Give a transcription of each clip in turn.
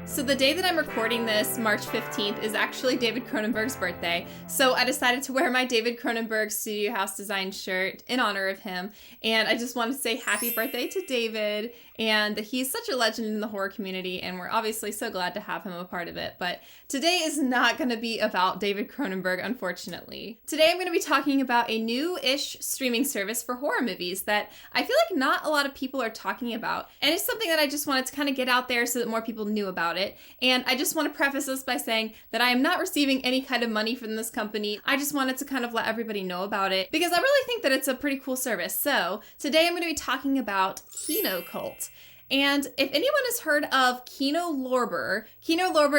So the day that I'm recording this, March 15th, is actually David Cronenberg's birthday. So I decided to wear my David Cronenberg Studio House Design shirt in honor of him. And I just want to say happy birthday to David. And he's such a legend in the horror community, and we're obviously so glad to have him a part of it. But today is not going to be about David Cronenberg, unfortunately. Today I'm going to be talking about a new-ish streaming service for horror movies that I feel like not a lot of people are talking about. And it's something that I just wanted to kind of get out there so that more people knew about it. And I just want to preface this by saying that I am not receiving any kind of money from this company. I just wanted to kind of let everybody know about it because I really think that it's a pretty cool service. So today I'm going to be talking about Kino Cult. And if anyone has heard of kinolorber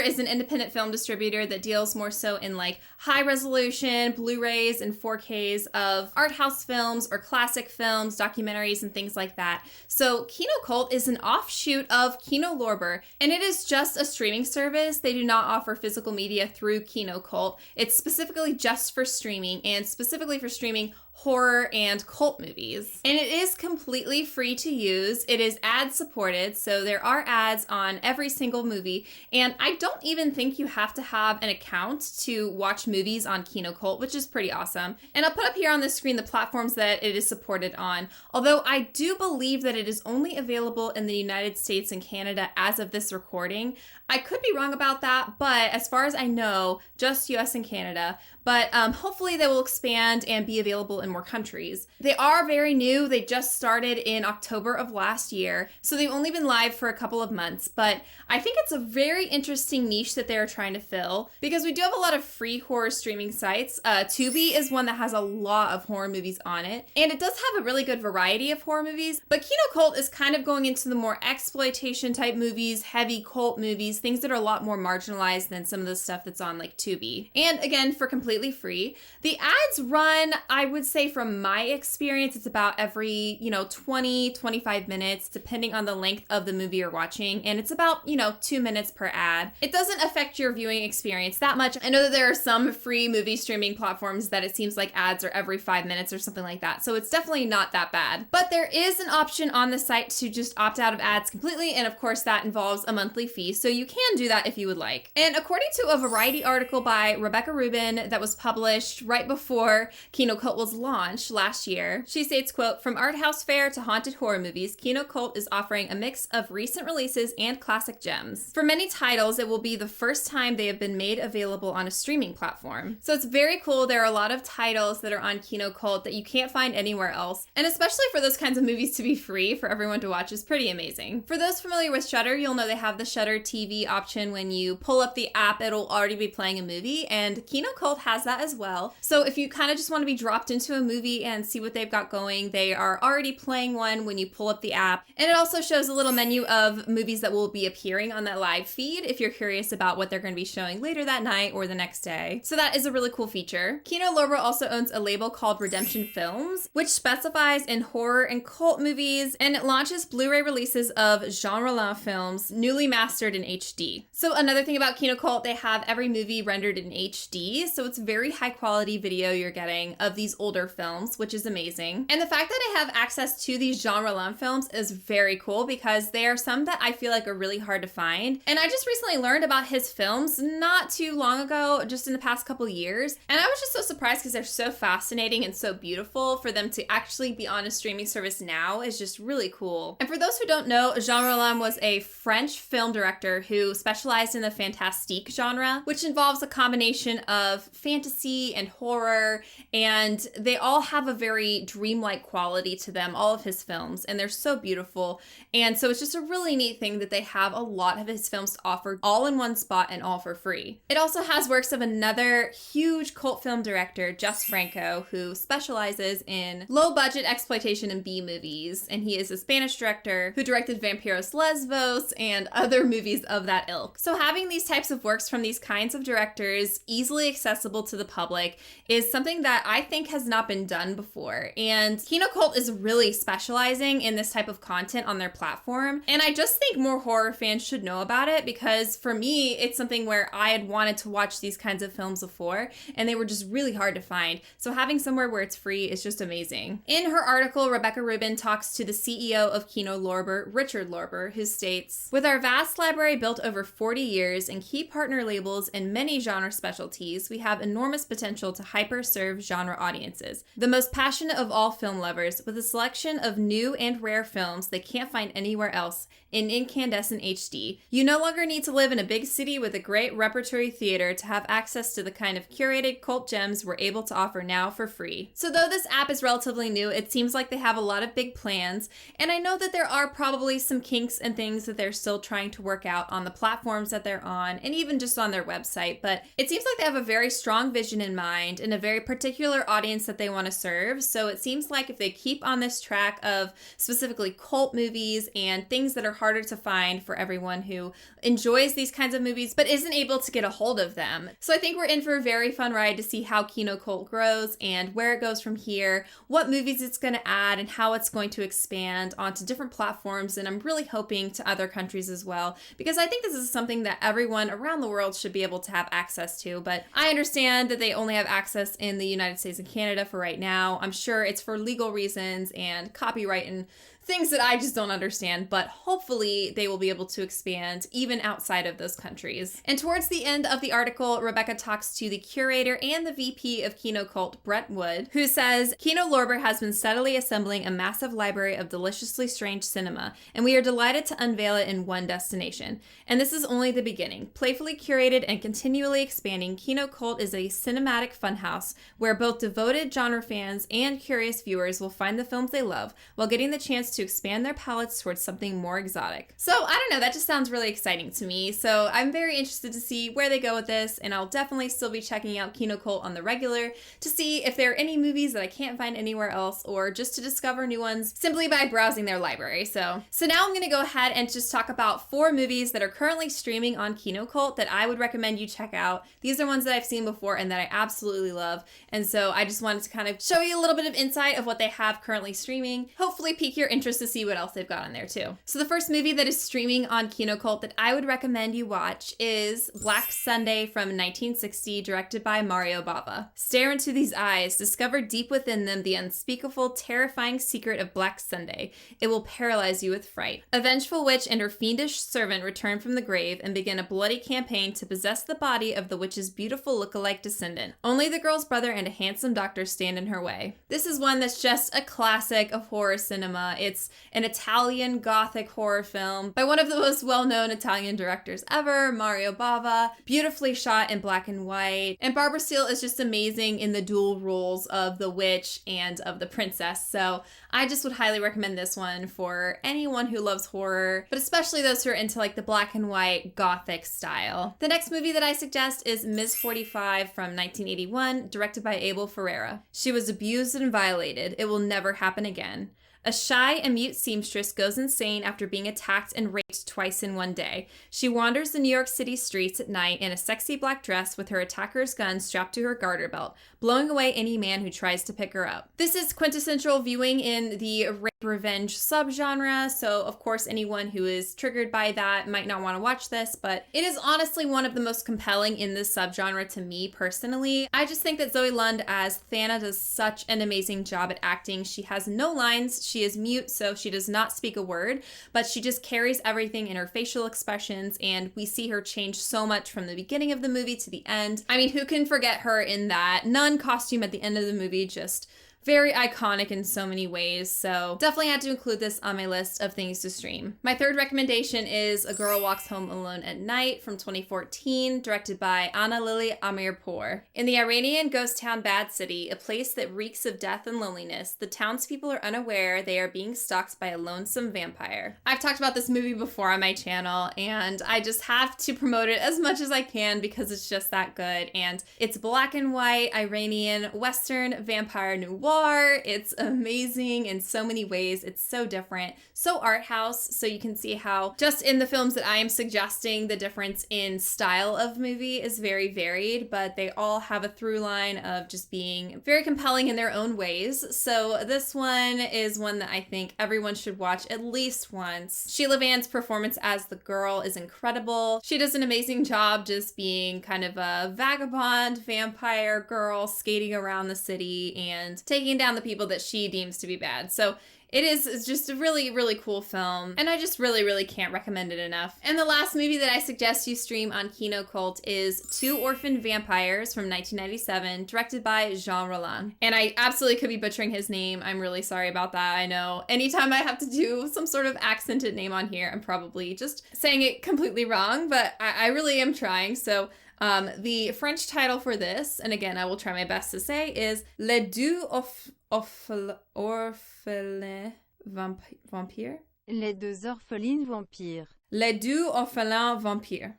is an independent film distributor that deals more so in like high resolution Blu-rays and 4Ks of art house films or classic films, documentaries, and things like that. So Kino Cult is an offshoot of kinolorber, and it is just a streaming service. They do not offer physical media through Kino Cult. It's specifically just for streaming, and specifically for streaming horror and cult movies. And it is completely free to use. It is ad supported, so there are ads on every single movie. And I don't even think you have to have an account to watch movies on Kino Cult, which is pretty awesome. And I'll put up here on the screen the platforms that it is supported on. Although I do believe that it is only available in the United States and Canada as of this recording. I could be wrong about that, but as far as I know, just US and Canada. But hopefully they will expand and be available in more countries. They are very new. They just started in October of last year, so they've only been live for a couple of months. But I think it's a very interesting niche that they're trying to fill because we do have a lot of free horror streaming sites. Tubi is one that has a lot of horror movies on it, and it does have a really good variety of horror movies. But Kino Cult is kind of going into the more exploitation type movies, heavy cult movies, things that are a lot more marginalized than some of the stuff that's on like Tubi. And again, for completely free. The ads run, I would say from my experience, it's about every, 20, 25 minutes, depending on the length of the movie you're watching. And it's about, 2 minutes per ad. It doesn't affect your viewing experience that much. I know that there are some free movie streaming platforms that it seems like ads are every 5 minutes or something like that. So it's definitely not that bad. But there is an option on the site to just opt out of ads completely. And of course that involves a monthly fee. So you can do that if you would like. And according to a Variety article by Rebecca Rubin that was published right before Kino Cult was launched last year, she states, quote, "From art house fare to haunted horror movies, Kino Cult is offering a mix of recent releases and classic gems. For many titles, it will be the first time they have been made available on a streaming platform." So it's very cool. There are a lot of titles that are on Kino Cult that you can't find anywhere else. And especially for those kinds of movies to be free for everyone to watch is pretty amazing. For those familiar with Shudder, you'll know they have the Shudder TV option. When you pull up the app, it'll already be playing a movie, and Kino Cult has that as well. So if you kind of just want to be dropped into a movie and see what they've got going, they are already playing one when you pull up the app. And it also shows a little menu of movies that will be appearing on that live feed if you're curious about what they're going to be showing later that night or the next day. So that is a really cool feature. kinolorber also owns a label called Redemption Films, which specifies in horror and cult movies, and it launches Blu-ray releases of genre films newly mastered in HD. So another thing about Kino Cult, they have every movie rendered in HD, so it's very high quality video you're getting of these older films, which is amazing. And the fact that I have access to these genre films is very cool because they are some that I feel like are really hard to find. And I just recently learned about his films not too long ago, just in the past couple years. And I was just so surprised because they're so fascinating and so beautiful. For them to actually be on a streaming service now is just really cool. And for those who don't know, Jean Rollin was a French film director who specialized in the fantastique genre, which involves a combination of fantasy and horror, and they all have a very dreamlike quality to them, all of his films, and they're so beautiful. And so it's just a really neat thing that they have a lot of his films to offer all in one spot and all for free. It also has works of another huge cult film director, Jess Franco, who specializes in low-budget exploitation and B movies, and he is a Spanish director who directed Vampiros Lesbos and other movies of that ilk. So having these types of works from these kinds of directors easily accessible accessible to the public is something that I think has not been done before. And Kino Cult is really specializing in this type of content on their platform. And I just think more horror fans should know about it, because for me, it's something where I had wanted to watch these kinds of films before, and they were just really hard to find. So having somewhere where it's free is just amazing. In her article, Rebecca Rubin talks to the CEO of kinolorber, Richard Lorber, who states, "With our vast library built over 40 years and key partner labels in many genre specialties, we have enormous potential to hyper-serve genre audiences, the most passionate of all film lovers, with a selection of new and rare films they can't find anywhere else in incandescent HD. You no longer need to live in a big city with a great repertory theater to have access to the kind of curated cult gems we're able to offer now for free." So though this app is relatively new, it seems like they have a lot of big plans, and I know that there are probably some kinks and things that they're still trying to work out on the platforms that they're on, and even just on their website, but it seems like they have a very strong vision in mind and a very particular audience that they want to serve. So it seems like if they keep on this track of specifically cult movies and things that are harder to find for everyone who enjoys these kinds of movies but isn't able to get a hold of them. So I think we're in for a very fun ride to see how Kino Cult grows and where it goes from here, what movies it's going to add, and how it's going to expand onto different platforms, and I'm really hoping to other countries as well, because I think this is something that everyone around the world should be able to have access to. But I understand that they only have access in the United States and Canada for right now. I'm sure it's for legal reasons and copyright and things that I just don't understand, but hopefully they will be able to expand even outside of those countries. And towards the end of the article, Rebecca talks to the curator and the VP of Kino Cult, Brett Wood, who says, "Kinolorber has been steadily assembling a massive library of deliciously strange cinema, and we are delighted to unveil it in one destination. And this is only the beginning. Playfully curated and continually expanding, Kino Cult is a cinematic funhouse where both devoted genre fans and curious viewers will find the films they love while getting the chance to expand their palettes towards something more exotic." So I don't know, that just sounds really exciting to me. So I'm very interested to see where they go with this, and I'll definitely still be checking out Kino Cult on the regular to see if there are any movies that I can't find anywhere else, or just to discover new ones simply by browsing their library. So now I'm going to go ahead and just talk about 4 movies that are currently streaming on Kino Cult that I would recommend you check out. These are ones that I've seen before and that I absolutely love, and so I just wanted to kind of show you a little bit of insight of what they have currently streaming, hopefully pique your interest to see what else they've got on there too. So the first movie that is streaming on Kino Cult that I would recommend you watch is Black Sunday from 1960, directed by Mario Bava. Stare into these eyes, discover deep within them the unspeakable, terrifying secret of Black Sunday. It will paralyze you with fright. A vengeful witch and her fiendish servant return from the grave and begin a bloody campaign to possess the body of the witch's beautiful look-alike descendant. Only the girl's brother and a handsome doctor stand in her way. This is one that's just a classic of horror cinema. It's an Italian gothic horror film by one of the most well-known Italian directors ever, Mario Bava, beautifully shot in black and white. And Barbara Steele is just amazing in the dual roles of the witch and of the princess. So I just would highly recommend this one for anyone who loves horror, but especially those who are into like the black and white gothic style. The next movie that I suggest is Ms. 45 from 1981, directed by Abel Ferrara. She was abused and violated. It will never happen again. A shy and mute seamstress goes insane after being attacked and raped twice in one day. She wanders the New York City streets at night in a sexy black dress with her attacker's gun strapped to her garter belt, blowing away any man who tries to pick her up. This is quintessential viewing in the rape revenge subgenre, so of course anyone who is triggered by that might not want to watch this, but it is honestly one of the most compelling in this subgenre to me personally. I just think that Zoe Lund as Thana does such an amazing job at acting. She has no lines. She is mute, so she does not speak a word, but she just carries everything in her facial expressions, and we see her change so much from the beginning of the movie to the end. I mean, who can forget her in that nun costume at the end of the movie? Just very iconic in so many ways, so definitely had to include this on my list of things to stream. My third recommendation is A Girl Walks Home Alone at Night from 2014, directed by Anna Lily Amirpour. In the Iranian ghost town Bad City, a place that reeks of death and loneliness, the townspeople are unaware they are being stalked by a lonesome vampire. I've talked about this movie before on my channel, and I just have to promote it as much as I can because it's just that good, and it's black and white Iranian Western vampire noir bar. It's amazing in so many ways. It's so different, so art house. So you can see how just in the films that I am suggesting, the difference in style of movie is very varied, but they all have a through line of just being very compelling in their own ways. So this one is one that I think everyone should watch at least once. Sheila Van's performance as the girl is incredible. She does an amazing job just being kind of a vagabond vampire girl skating around the city and taking down the people that she deems to be bad. So it's just a really, really cool film, and I just really, really can't recommend it enough. And the last movie that I suggest you stream on Kino Cult is Two Orphan Vampires from 1997, directed by Jean Rollin. And I absolutely could be butchering his name. I'm really sorry about that. I know anytime I have to do some sort of accented name on here, I'm probably just saying it completely wrong, but I really am trying. So the French title for this, and again, I will try my best to say, is Les Deux Orphelins Vampires. Les deux orphelines vampires. Les Deux Orphelins Vampires.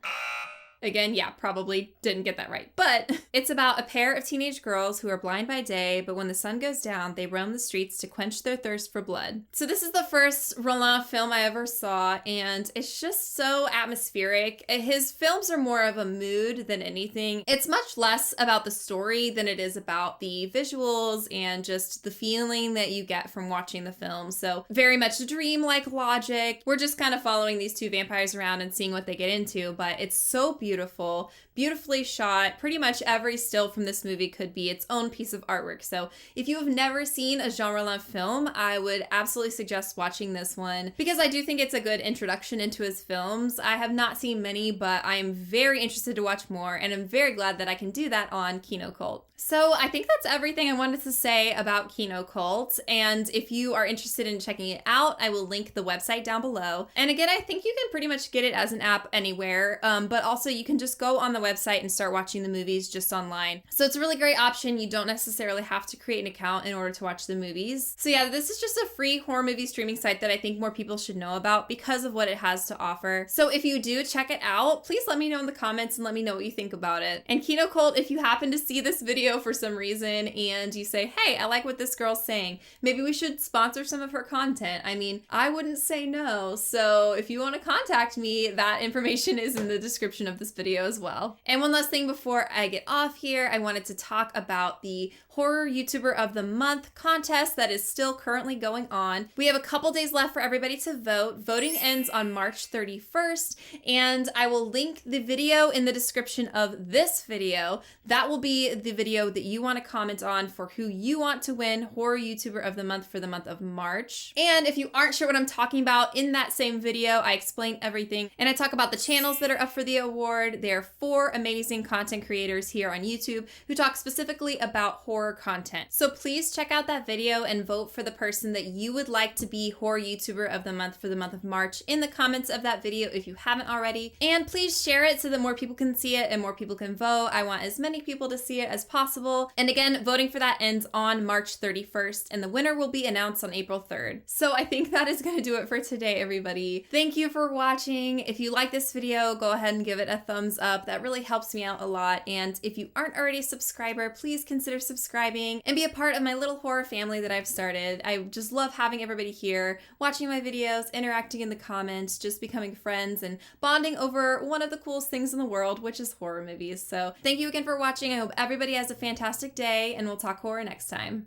Again, yeah, probably didn't get that right. But it's about a pair of teenage girls who are blind by day, but when the sun goes down, they roam the streets to quench their thirst for blood. So this is the first Rollin film I ever saw, and it's just so atmospheric. His films are more of a mood than anything. It's much less about the story than it is about the visuals and just the feeling that you get from watching the film. So very much dream-like logic. We're just kind of following these two vampires around and seeing what they get into, but it's so beautiful, beautifully shot. Pretty much every still from this movie could be its own piece of artwork. So if you have never seen a Jean Rollin film, I would absolutely suggest watching this one because I do think it's a good introduction into his films. I have not seen many, but I am very interested to watch more, and I'm very glad that I can do that on Kino Cult. So I think that's everything I wanted to say about Kino Cult, and if you are interested in checking it out, I will link the website down below. And again, I think you can pretty much get it as an app anywhere, but also you can just go on the website and start watching the movies just online. So it's a really great option. You don't necessarily have to create an account in order to watch the movies. So yeah, this is just a free horror movie streaming site that I think more people should know about because of what it has to offer. So if you do check it out, please let me know in the comments and let me know what you think about it. And Kino Cult, if you happen to see this video for some reason and you say, hey, I like what this girl's saying, maybe we should sponsor some of her content. I mean, I wouldn't say no. So if you want to contact me, that information is in the description of this video as well. And one last thing before I get off here, I wanted to talk about the Horror YouTuber of the Month contest that is still currently going on. We have a couple days left for everybody to vote. Voting ends on March 31st, and I will link the video in the description of this video. That will be the video that you want to comment on for who you want to win Horror YouTuber of the Month for the month of March. And if you aren't sure what I'm talking about, in that same video, I explain everything, and I talk about the channels that are up for the award. There are 4 amazing content creators here on YouTube who talk specifically about horror content. So please check out that video and vote for the person that you would like to be Horror YouTuber of the Month for the month of March in the comments of that video if you haven't already. And please share it so that more people can see it and more people can vote. I want as many people to see it as possible. And again, voting for that ends on March 31st, and the winner will be announced on April 3rd. So I think that is going to do it for today, everybody. Thank you for watching. If you like this video, go ahead and give it a thumbs up. That really helps me out a lot. And if you aren't already a subscriber, please consider subscribing and be a part of my little horror family that I've started. I just love having everybody here, watching my videos, interacting in the comments, just becoming friends and bonding over one of the coolest things in the world, which is horror movies. So thank you again for watching. I hope everybody has a fantastic day, and we'll talk horror next time.